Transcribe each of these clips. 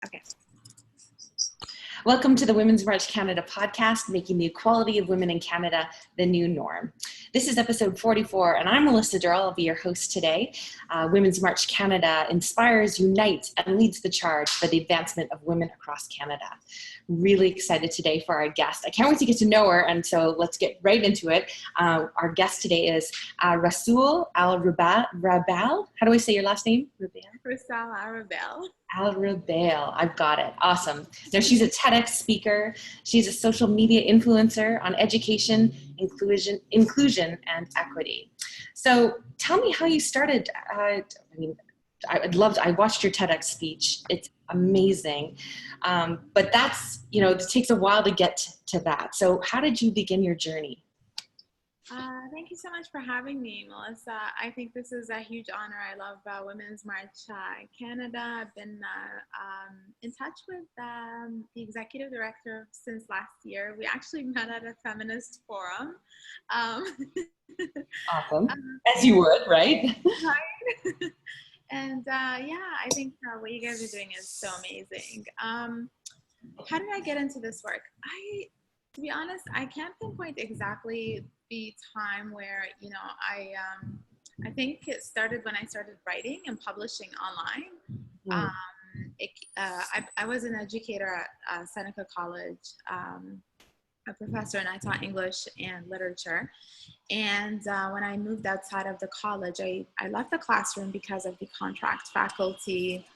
Okay. Welcome to the Women's March Canada podcast, making the equality of women in Canada the new norm. This is episode 44, and I'm Melissa Durrell. I'll be your host today. Women's March Canada inspires, unites, and leads the charge for the advancement of women across Canada. Really excited today for our guest. I can't wait to get to know her, and so let's get right into it. Our guest today is Rusul Alrubail. How do I say your last name? Rusul Alrubail. Alrubail. I've got it. Awesome. Now, she's a TEDx speaker. She's a social media influencer on education, inclusion, and equity. So tell me how you started. I watched your TEDx speech. It's amazing. But that's, it takes a while to get to that. So how did you begin your journey? Thank you so much for having me, Melissa. I think this is a huge honor. I love Women's March Canada. I've been in touch with the executive director since last year. We actually met at a feminist forum. Awesome. As you would, right? Right. And I think what you guys are doing is so amazing. How did I get into this work? To be honest, I can't pinpoint exactly the time where, I think it started when I started writing and publishing online. I was an educator at Seneca College, a professor, and I taught English and literature. And when I moved outside of the college, I left the classroom because of the contract faculty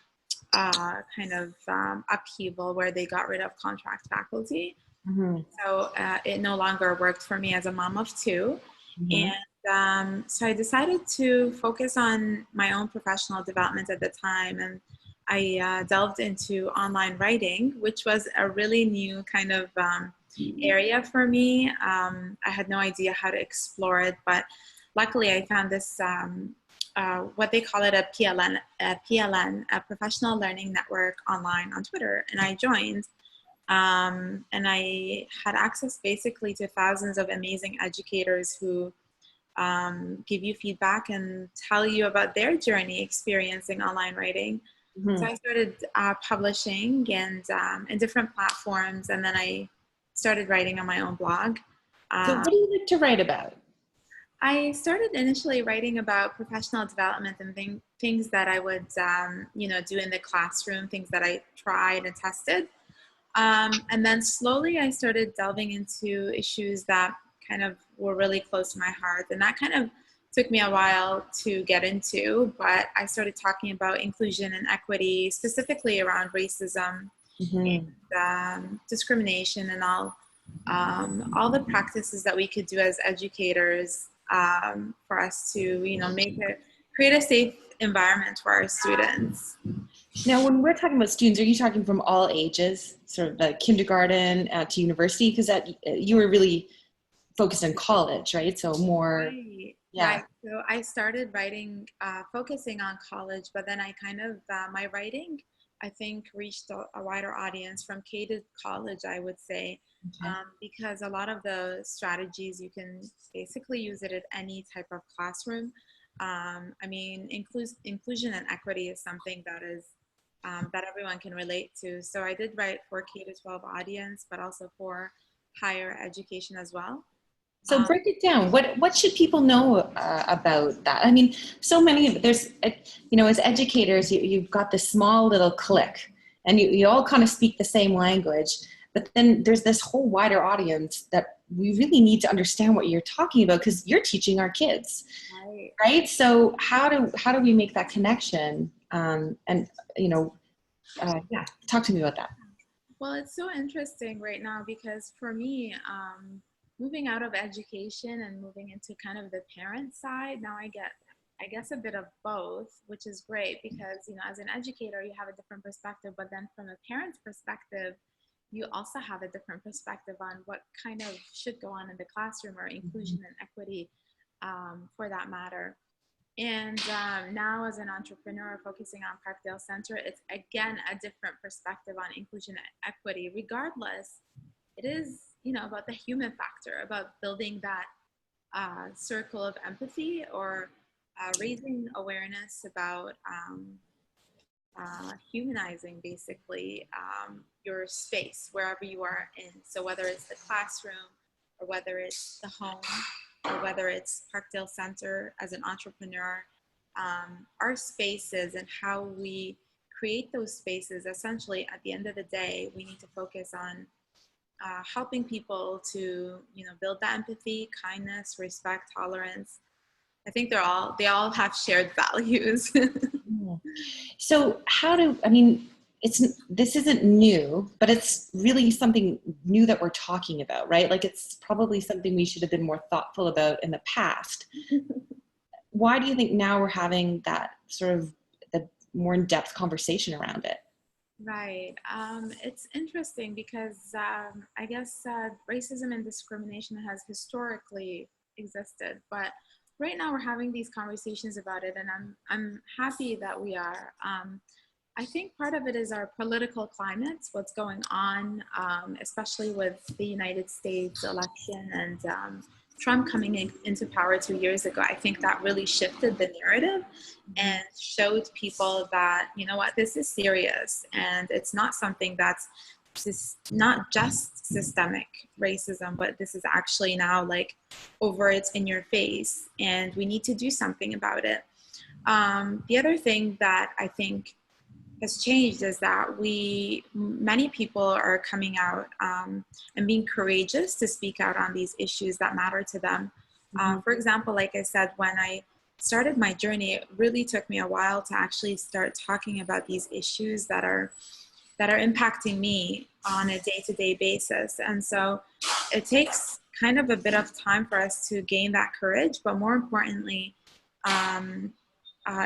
upheaval where they got rid of contract faculty. Mm-hmm. So it no longer worked for me as a mom of two. Mm-hmm. And so I decided to focus on my own professional development at the time. And I delved into online writing, which was a really new kind of area for me. I had no idea how to explore it, but luckily I found this, what they call it, a PLN, a professional learning network online on Twitter. And I joined. And I had access basically to thousands of amazing educators who give you feedback and tell you about their journey experiencing online writing. Mm-hmm. So I started publishing and in different platforms, and then I started writing on my own blog. So what do you like to write about? I started initially writing about professional development and things that I would do in the classroom, things that I tried and tested. And then slowly I started delving into issues that kind of were really close to my heart. And that kind of took me a while to get into, but I started talking about inclusion and equity, specifically around racism, mm-hmm. and discrimination and all the practices that we could do as educators for us to, create a safe environment for our students. Now, when we're talking about students, are you talking from all ages, sort of like kindergarten to university? Because you were really focused on college, right? So more, right. Yeah. Right. So I started writing, focusing on college, but then I kind of, my writing, I think, reached a wider audience from K to college, I would say, okay. Because a lot of the strategies, you can basically use it at any type of classroom. Inclusion and equity is something that is that everyone can relate to. So I did write for K to 12 audience, but also for higher education as well. So break it down. What should people know about that? I mean, so many of there's, as educators, you've got this small little clique, and you all kind of speak the same language. But then there's this whole wider audience that we really need to understand what you're talking about, because you're teaching our kids, right? So how do we make that connection? Talk to me about that. Well, it's so interesting right now because for me, moving out of education and moving into kind of the parent side, now I get, I guess, a bit of both, which is great because, as an educator, you have a different perspective, but then from a parent's perspective, you also have a different perspective on what kind of should go on in the classroom, or inclusion and equity for that matter. And now as an entrepreneur focusing on Parkdale Centre, it's again a different perspective on inclusion and equity. Regardless, it is, about the human factor, about building that circle of empathy, or raising awareness about humanizing basically your space wherever you are in. So whether it's the classroom or whether it's the home or whether it's Parkdale Centre as an entrepreneur, our spaces and how we create those spaces, essentially at the end of the day, we need to focus on helping people to, build that empathy, kindness, respect, tolerance. I think they all have shared values. So this isn't new, but it's really something new that we're talking about, right? Like it's probably something we should have been more thoughtful about in the past. Why do you think now we're having that sort of the more in-depth conversation around it? Right. It's interesting because I guess racism and discrimination has historically existed, but right now we're having these conversations about it, and I'm happy that we are. I think part of it is our political climate, what's going on, especially with the United States election and Trump coming into power 2 years ago. I think that really shifted the narrative and showed people that, this is serious, and it's not something that's not just systemic racism, but this is actually now like overt, in your face, and we need to do something about it. The other thing that I think has changed is that many people are coming out and being courageous to speak out on these issues that matter to them. For example, like I said, when I started my journey, it really took me a while to actually start talking about these issues that are impacting me on a day-to-day basis. And so it takes kind of a bit of time for us to gain that courage, but more importantly,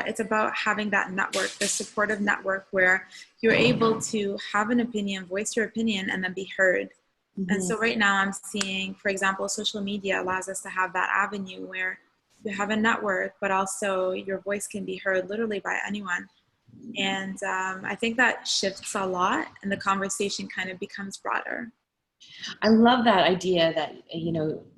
it's about having that network, the supportive network, where you're able to have an opinion, voice your opinion, and then be heard. And so right now I'm seeing, for example, social media allows us to have that avenue where you have a network, but also your voice can be heard literally by anyone. And I think that shifts a lot, and the conversation kind of becomes broader. I love that idea that,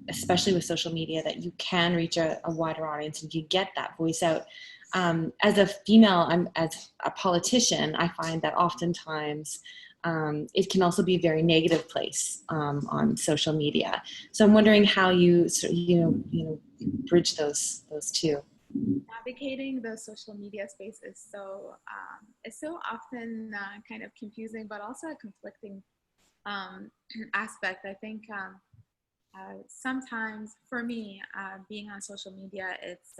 especially with social media, that you can reach a wider audience and you get that voice out. As a female, as a politician, I find that oftentimes it can also be a very negative place on social media. So I'm wondering how you bridge those two. Navigating the social media space is so often kind of confusing, but also a conflicting aspect. I think sometimes for me, being on social media, it's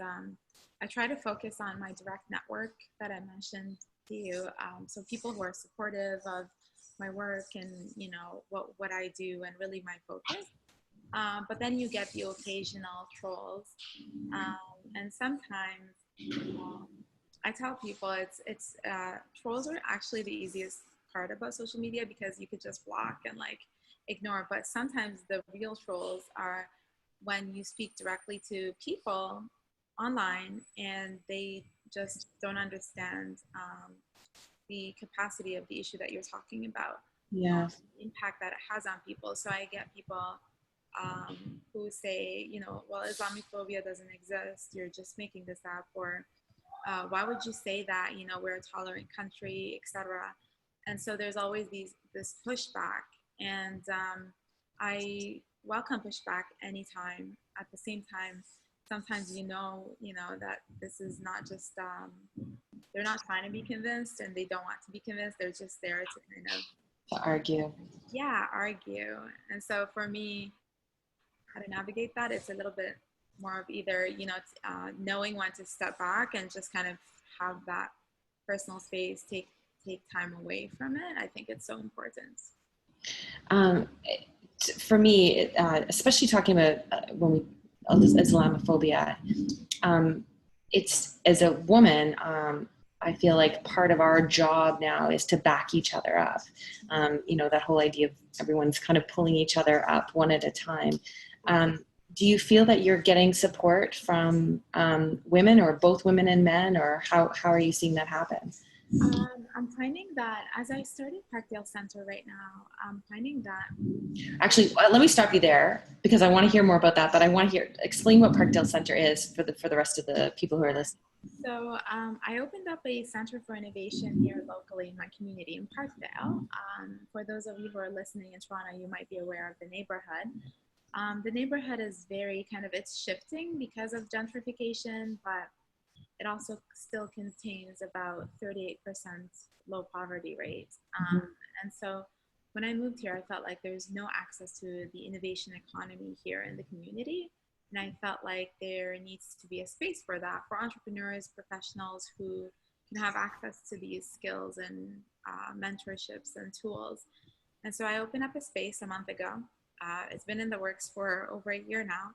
I try to focus on my direct network that I mentioned to you. So people who are supportive of my work and what I do, and really my focus. But then you get the occasional trolls, and sometimes I tell people it's trolls are actually the easiest part about social media, because you could just block and like ignore. But sometimes the real trolls are when you speak directly to people online and they just don't understand the capacity of the issue that you're talking about. Yeah. The impact that it has on people. So I get people who say, well, Islamophobia doesn't exist, you're just making this up, or why would you say that, we're a tolerant country, etc. And so there's always this pushback, and I welcome pushback anytime. At the same time, sometimes that this is not just they're not trying to be convinced, and they don't want to be convinced, they're just there to kind of argue. And so for me, how to navigate that, it's a little bit more of either knowing when to step back and just kind of have that personal space, take time away from it. I think it's so important. For me, especially talking about when we Islamophobia, it's, as a woman, I feel like part of our job now is to back each other up. That whole idea of everyone's kind of pulling each other up one at a time. Do you feel that you're getting support from women, or both women and men, or how are you seeing that happen? I'm finding that as I started Parkdale Centre right now, I'm finding that... Actually, let me stop you there, because I want to hear more about that, but I want to explain what Parkdale Centre is for the rest of the people who are listening. So I opened up a center for innovation here locally in my community in Parkdale. For those of you who are listening in Toronto, you might be aware of the neighborhood. The neighborhood is very kind of, it's shifting because of gentrification, but it also still contains about 38% low poverty rate. And so when I moved here, I felt like there's no access to the innovation economy here in the community. And I felt like there needs to be a space for that, for entrepreneurs, professionals who can have access to these skills and mentorships and tools. And so I opened up a space a month ago. It's been in the works for over a year now.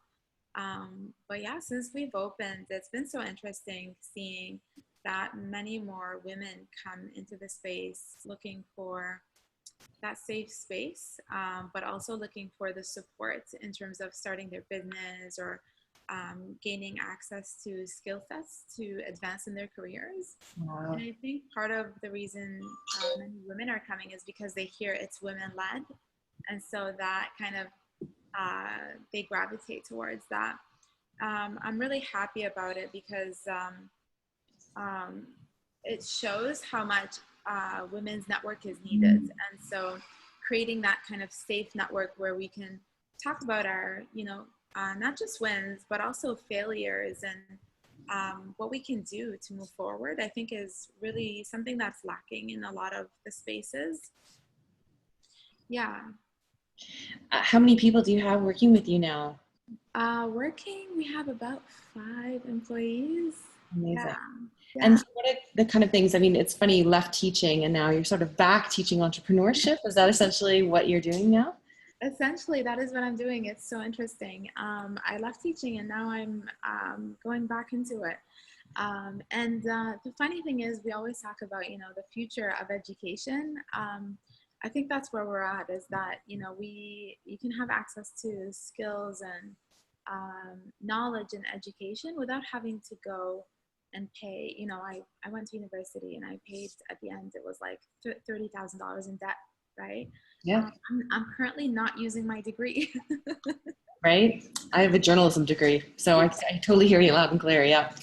But yeah, since we've opened, it's been so interesting seeing that many more women come into the space looking for that safe space, but also looking for the support in terms of starting their business or gaining access to skill sets to advance in their careers. Wow. And I think part of the reason many women are coming is because they hear it's women-led. And so that kind of, they gravitate towards that. I'm really happy about it because it shows how much women's network is needed. And so creating that kind of safe network where we can talk about our, not just wins, but also failures and what we can do to move forward, I think is really something that's lacking in a lot of the spaces. Yeah. How many people do you have working with you now? We have about 5 employees. Amazing. Yeah. And so what are the kind of things, I mean, it's funny, you left teaching and now you're sort of back teaching entrepreneurship. Is that essentially what you're doing now? Essentially, that is what I'm doing. It's so interesting. I left teaching and now I'm going back into it. And the funny thing is we always talk about, the future of education. I think that's where we're at, is that, you can have access to skills and knowledge and education without having to go and pay. I went to university and I paid, at the end, it was like $30,000 in debt, right? Yeah. I'm currently not using my degree. Right? I have a journalism degree, so I totally hear you loud and clear, yeah.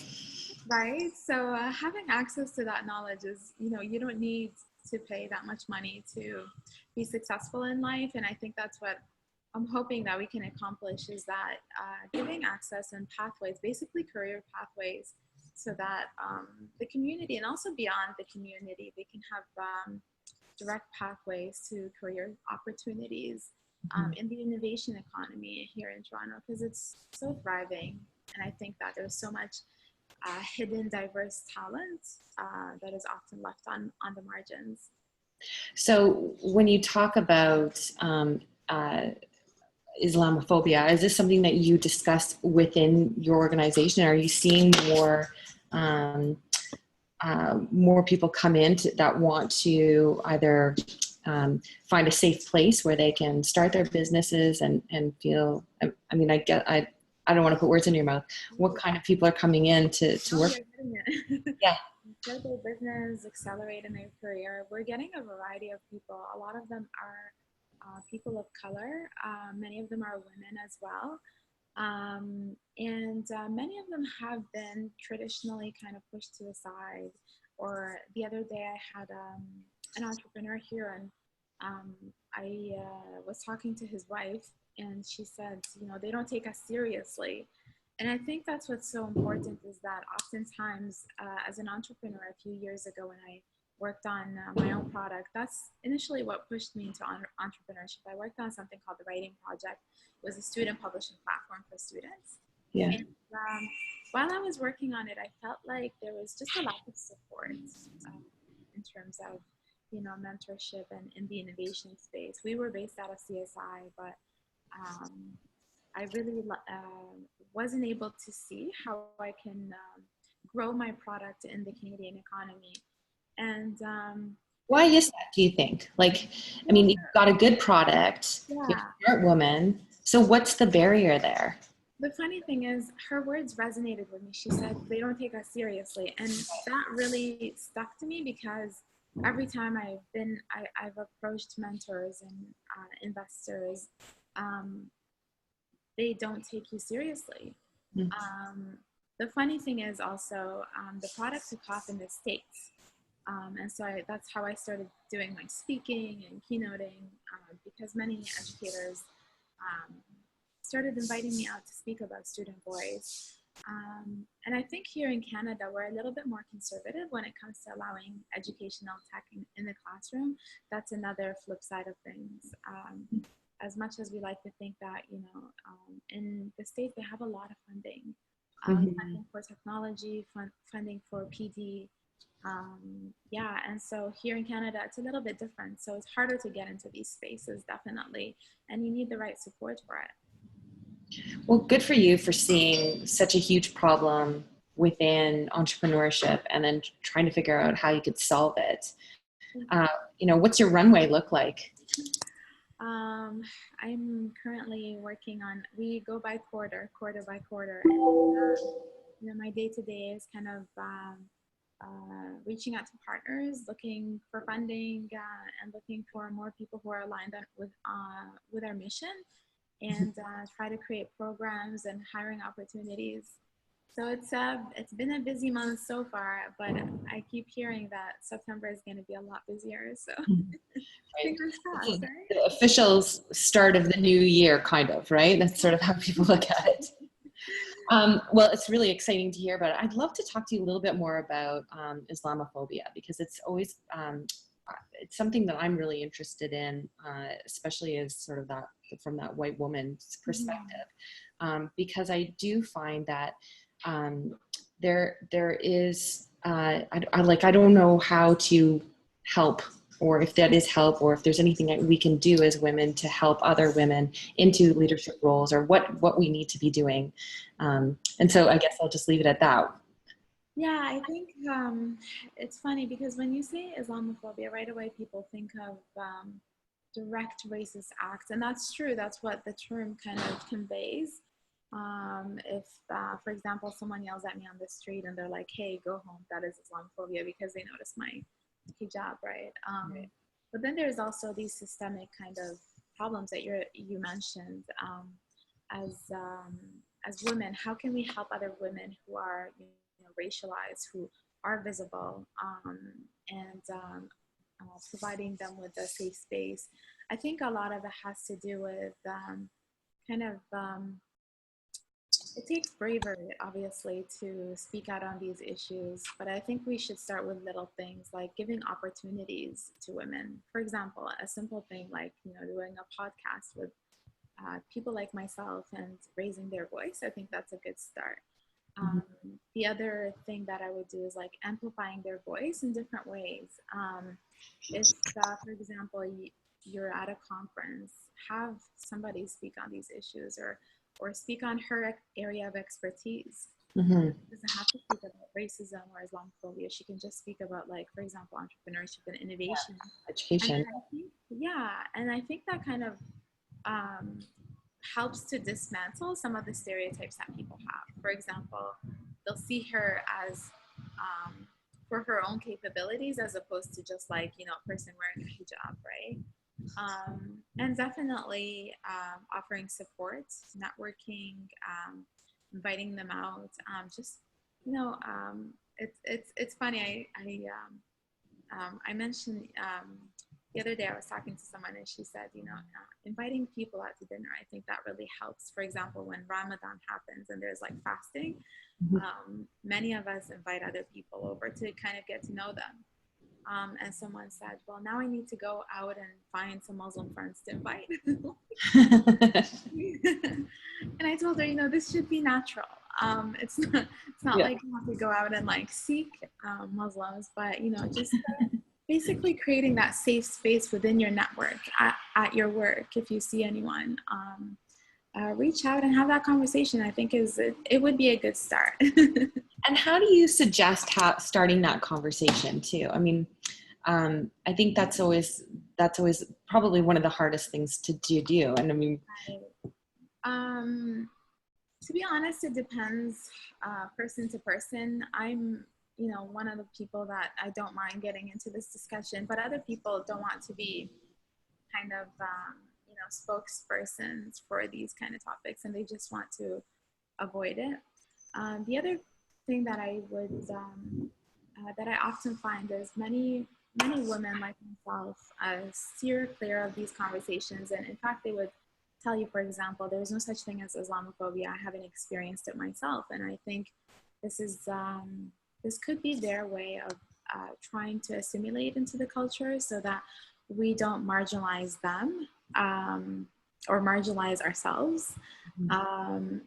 Right? So having access to that knowledge is, you don't need to pay that much money to be successful in life. And I think that's what I'm hoping that we can accomplish, is that giving access and pathways, basically career pathways, so that the community and also beyond the community, they can have direct pathways to career opportunities in the innovation economy here in Toronto, because it's so thriving. And I think that there's so much hidden, diverse talent that is often left on the margins. So when you talk about Islamophobia, is this something that you discuss within your organization? Are you seeing more people come in that want to either find a safe place where they can start their businesses and feel, I mean, I don't want to put words in your mouth. What kind of people are coming in to work? Yeah. Start their business, accelerate in their career. We're getting a variety of people. A lot of them are people of color. Many of them are women as well. And many of them have been traditionally kind of pushed to the side. Or the other day I had an entrepreneur here, and I was talking to his wife, and she said, they don't take us seriously. And I think that's what's so important, is that oftentimes as an entrepreneur a few years ago, when I worked on my own product, that's initially what pushed me into entrepreneurship. I worked on something called the Writing Project. It was a student publishing platform for students. Yeah. And while I was working on it, I felt like there was just a lack of support in terms of, mentorship and in the innovation space. We were based out of CSI, but I really wasn't able to see how I can grow my product in the Canadian economy. And why is that, do you think? Like, I mean, you've got a good product, you're a smart woman. So what's the barrier there? The funny thing is, her words resonated with me. She said, they don't take us seriously. And that really stuck to me, because every time I've approached mentors and investors, they don't take you seriously. the funny thing is also the product took off in the States. And so that's how I started doing my speaking and keynoting, because many educators started inviting me out to speak about student voice. And I think here in Canada, we're a little bit more conservative when it comes to allowing educational tech in the classroom. That's another flip side of things. As much as we like to think that, in the States, they have a lot of funding, funding for technology, funding for PD. And so here in Canada, it's a little bit different. So it's harder to get into these spaces, definitely. And you need the right support for it. Well, good for you for seeing such a huge problem within entrepreneurship and then trying to figure out how you could solve it. What's your runway look like? I'm currently working on, we go by quarter by quarter. And, my day-to-day is kind of reaching out to partners, looking for funding, and looking for more people who are aligned with our mission, and try to create programs and hiring opportunities. So it's been a busy month so far, but I keep hearing that September is going to be a lot busier. So fingers crossed, right? The official start of the new year, kind of, right? That's sort of how people look at it. Well, it's really exciting to hear about it. I'd love to talk to you a little bit more about Islamophobia, because it's always it's something that I'm really interested in, especially as sort of that from that white woman's perspective, because I do find that there is I don't know how to help, or if that is help, or if there's anything that we can do as women to help other women into leadership roles, or what we need to be doing. And so I guess I'll just leave it at that. Yeah, I think it's funny because when you say Islamophobia, right away people think of direct racist acts, and that's true. That's what the term kind of conveys. If, for example, someone yells at me on the street and they're like, "Hey, go home," that is Islamophobia because they notice my hijab, right? But then there's also these systemic kind of problems that you mentioned. As women, how can we help other women who are racialized, who are visible, and providing them with a safe space? I think a lot of it has to do with it takes bravery, obviously, to speak out on these issues, but I think we should start with little things like giving opportunities to women. For example, a simple thing like doing a podcast with people like myself and raising their voice. I think that's a good start. The other thing that I would do is like amplifying their voice in different ways. If, for example, you're at a conference, have somebody speak on these issues, or speak on her area of expertise. She doesn't have to speak about racism or Islamophobia. She can just speak about, like, for example, entrepreneurship and innovation. Education. And I think that kind of helps to dismantle some of the stereotypes that people have. For example, they'll see her as for her own capabilities as opposed to just like, a person wearing a hijab, right? And definitely offering support, networking, inviting them out. It's funny. I mentioned the other day I was talking to someone and she said, inviting people out to dinner, I think that really helps. For example, when Ramadan happens and there's like fasting, many of us invite other people over to kind of get to know them. And someone said, well, now I need to go out and find some Muslim friends to invite. And I told her, this should be natural. It's not like you have to go out and like seek Muslims, but, just basically creating that safe space within your network at your work. If you see anyone, reach out and have that conversation. I think it would be a good start. And how do you suggest starting that conversation too? I mean, I think that's always probably one of the hardest things to do. And I mean, to be honest, it depends person to person. I'm, one of the people that I don't mind getting into this discussion, but other people don't want to be kind of, spokespersons for these kind of topics, and they just want to avoid it. The other thing that I would that I often find is many women like myself steer clear of these conversations, and in fact, they would tell you, for example, there is no such thing as Islamophobia. I haven't experienced it myself, and I think this is this could be their way of trying to assimilate into the culture so that we don't marginalize them or marginalize ourselves.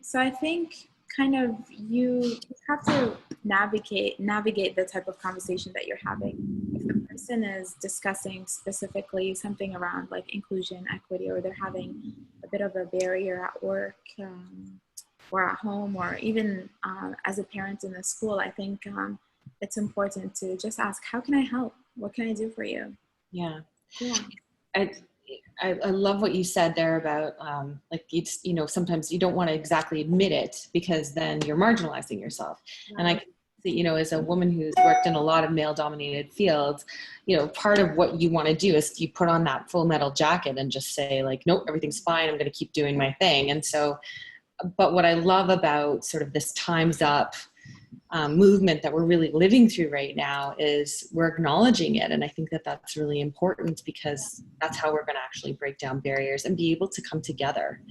So I think kind of you have to navigate the type of conversation that you're having. If the person is discussing specifically something around like inclusion, equity, or they're having a bit of a barrier at work or at home, or even as a parent in the school, I think it's important to just ask, how can I help? What can I do for you? Yeah. Yeah. I love what you said there about like it's, you know, sometimes you don't want to exactly admit it because then you're marginalizing yourself. Right. And I can see, you know, as a woman who's worked in a lot of male dominated fields, you know, part of what you want to do is you put on that full metal jacket and just say like, nope, everything's fine. I'm going to keep doing my thing. And so, but what I love about sort of this Time's Up movement that we're really living through right now is we're acknowledging it. And I think that that's really important because that's how we're going to actually break down barriers and be able to come together.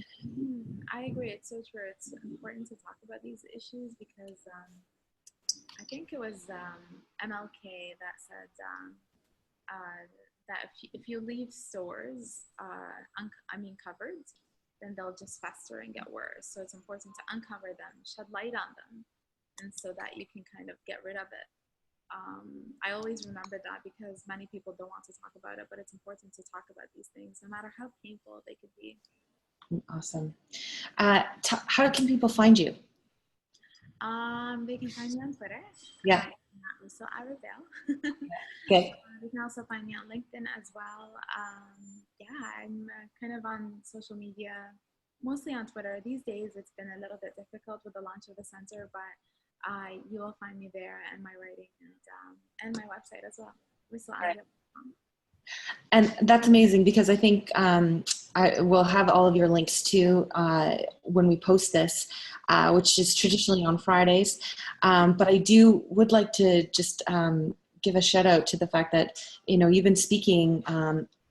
I agree. It's so true. It's important to talk about these issues because I think it was MLK that said that if you leave stores covered, then they'll just fester and get worse. So it's important to uncover them, shed light on them, and so that you can kind of get rid of it. I always remember that because many people don't want to talk about it, but it's important to talk about these things, no matter how painful they could be. Awesome. How can people find you? They can find me on Twitter. Yeah. Rusul Alrubail. Okay. They can also find me on LinkedIn as well. I'm kind of on social media, mostly on Twitter. These days, it's been a little bit difficult with the launch of the center, but you will find me there and my writing and my website as well. rusulalrubail.com. And that's amazing because I think I will have all of your links too when we post this, which is traditionally on Fridays. But I would like to just give a shout out to the fact that, you know, you've been speaking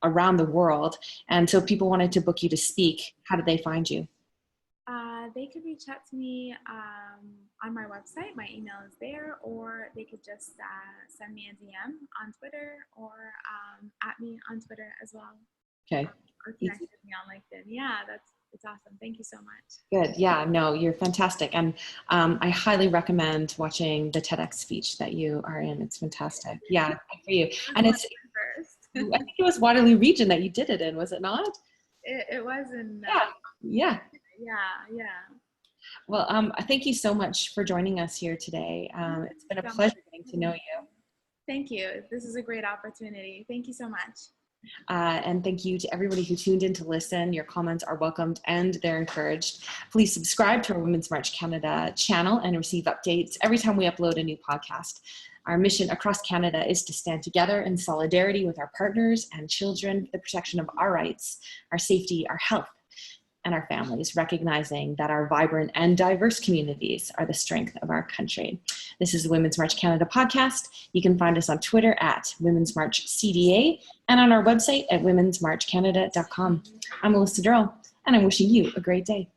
around the world. And so if people wanted to book you to speak, how do they find you? They could reach out to me on my website. My email is there, or they could just send me a DM on Twitter or at me on Twitter as well. Okay. Or connect with me on LinkedIn. Yeah, it's awesome. Thank you so much. Good. Yeah, no, you're fantastic. And I highly recommend watching the TEDx speech that you are in. It's fantastic. Yeah, good for you. And it's, I think it was Waterloo Region that you did it in, was it not? It was in. Yeah. Yeah. Well, thank you so much for joining us here today. It's been a pleasure getting to know you. Thank you. This is a great opportunity. Thank you so much. And thank you to everybody who tuned in to listen. Your comments are welcomed and they're encouraged. Please subscribe to our Women's March Canada channel and receive updates every time we upload a new podcast. Our mission across Canada is to stand together in solidarity with our partners and children for the protection of our rights, our safety, our health, and our families, recognizing that our vibrant and diverse communities are the strength of our country. This is the Women's March Canada podcast. You can find us on Twitter at Women's March CDA and on our website at womensmarchcanada.com. I'm Melissa Durrell, and I'm wishing you a great day.